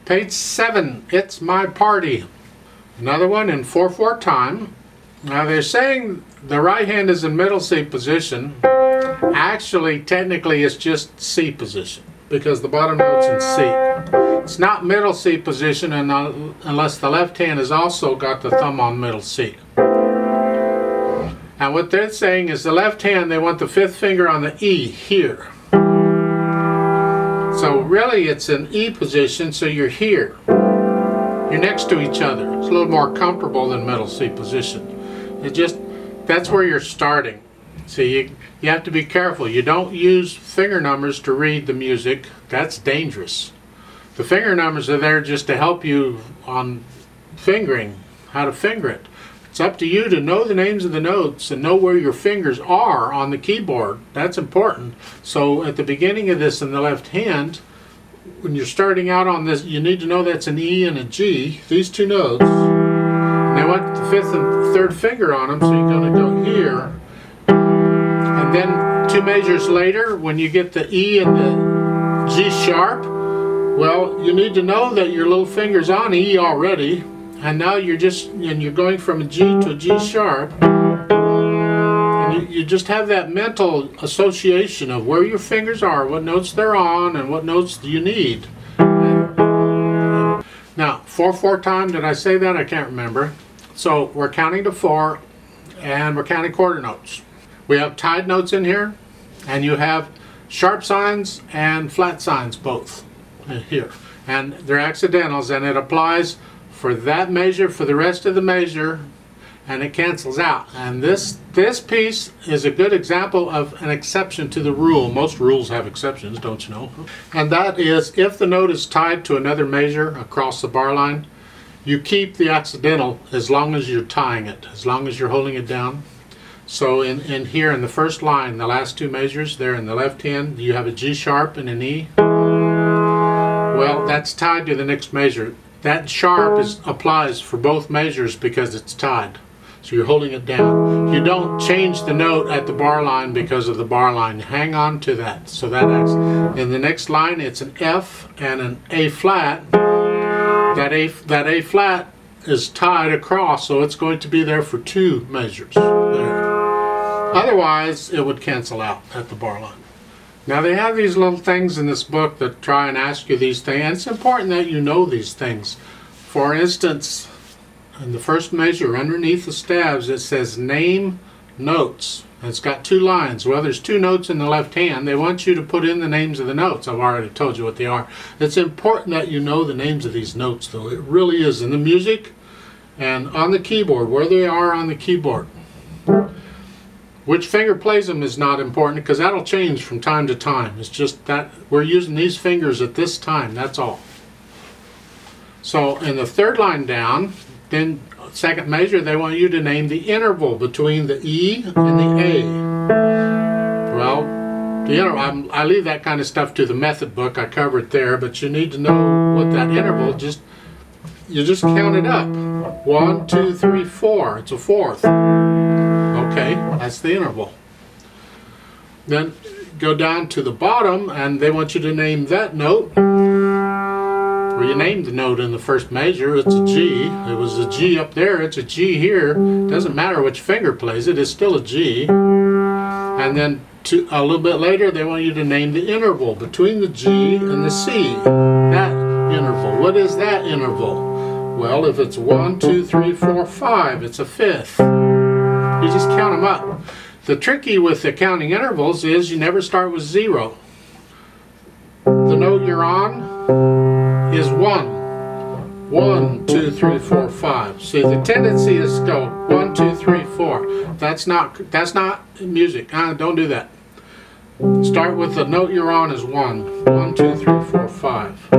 Page 7, It's My Party. Another one in 4/4 time. Now they're saying the right hand is in middle C position. Actually, technically it's just C position because the bottom note's in C. It's not middle C position unless the left hand has also got the thumb on middle C. And what they're saying is the left hand, they want the fifth finger on the E here. So really it's an E position, so you're here. You're next to each other. It's a little more comfortable than middle C position. That's where you're starting. See, you have to be careful. You don't use finger numbers to read the music. That's dangerous. The finger numbers are there just to help you on fingering, how to finger it. It's up to you to know the names of the notes and know where your fingers are on the keyboard. That's important. So at the beginning of this in the left hand, when you're starting out on this, you need to know that's an E and a G, these two notes. And they want the fifth and third finger on them, so you're going to go here. And then 2 measures later, when you get the E and the G sharp, well, you need to know that your little finger's on E already. And now you're going from a G to a G sharp, and you just have that mental association of where your fingers are, what notes they're on, and what notes you need. Now, 4/4 time, did I say that? I can't remember. So we're counting to 4, and we're counting quarter notes. We have tied notes in here, and you have sharp signs and flat signs both here. And they're accidentals, and it applies for that measure, for the rest of the measure, and it cancels out. And this piece is a good example of an exception to the rule. Most rules have exceptions, don't you know? And that is, if the note is tied to another measure across the bar line, you keep the accidental as long as you're tying it, as long as you're holding it down. So in here in the first line, the last 2 measures there in the left hand, you have a G sharp and an E. Well, that's tied to the next measure. That sharp applies for both measures because it's tied. So you're holding it down. You don't change the note at the bar line because of the bar line. Hang on to that. So that acts. In the next line, it's an F and an A flat. That A flat is tied across, so it's going to be there for 2 measures. There. Otherwise, it would cancel out at the bar line. Now they have these little things in this book that try and ask you these things, and it's important that you know these things. For instance, in the first measure underneath the stabs it says name notes. And it's got 2 lines. Well, there's 2 notes in the left hand. They want you to put in the names of the notes. I've already told you what they are. It's important that you know the names of these notes, though. It really is in the music and on the keyboard, where they are on the keyboard. Which finger plays them is not important because that'll change from time to time. It's just that we're using these fingers at this time, that's all. So in the third line down, then second measure, they want you to name the interval between the E and the A. Well, I leave that kind of stuff to the method book. I cover it there, but you need to know what that interval, you just count it up. 1, 2, 3, 4. It's a fourth. Okay, that's the interval. Then go down to the bottom and they want you to name that note. Well, you named the note in the first measure. It's a G. It was a G up there. It's a G here. Doesn't matter which finger plays it. It's still a G. And then a little bit later they want you to name the interval between the G and the C. That interval. What is that interval? Well, if it's 1, 2, 3, 4, 5, it's a fifth. You just count them up. The tricky with the counting intervals is you never start with 0. The note you're on is 1. 1, 2, 3, 4, 5. See, the tendency is to go 1, 2, 3, 4. That's not music. Don't do that. Start with the note you're on is 1. 1, 2, 3, 4, 5.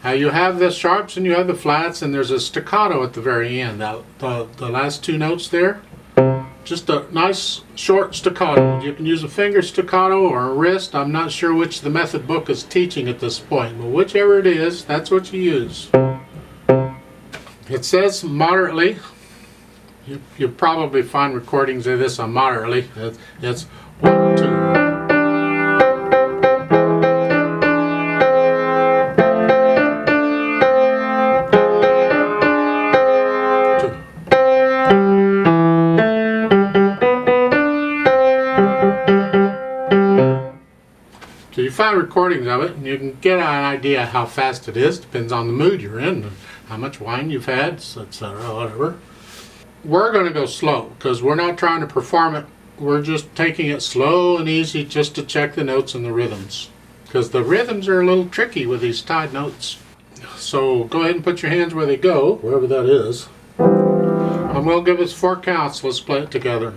Now you have the sharps and you have the flats, and there's a staccato at the very end. The last 2 notes there, just a nice short staccato. You can use a finger staccato or a wrist. I'm not sure which the method book is teaching at this point, but whichever it is, that's what you use. It says moderately. You'll probably find recordings of this on moderately. It's 1, 2. So you find recordings of it, and you can get an idea how fast it is. Depends on the mood you're in, and how much wine you've had, etc., whatever. We're going to go slow, because we're not trying to perform it. We're just taking it slow and easy just to check the notes and the rhythms. Because the rhythms are a little tricky with these tied notes. So go ahead and put your hands where they go, wherever that is. And we'll give us 4 counts. Let's play it together.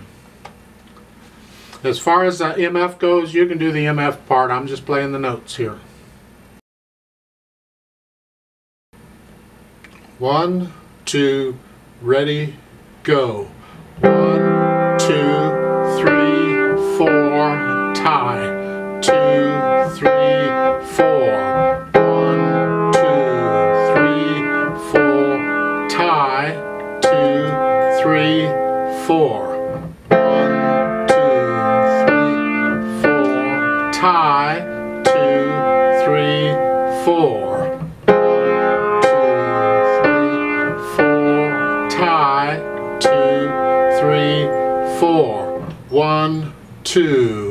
As far as the MF goes, you can do the MF part. I'm just playing the notes here. 1, 2, ready, go. 1, 2, 3, 4, tie. 2, 3, 4. 1, 2, 3, 4, tie. 2, 3, 4. Tie, 2, 3, 4. 1, 2, 3, 4. Tie, 2, 3, 4. 1, 2.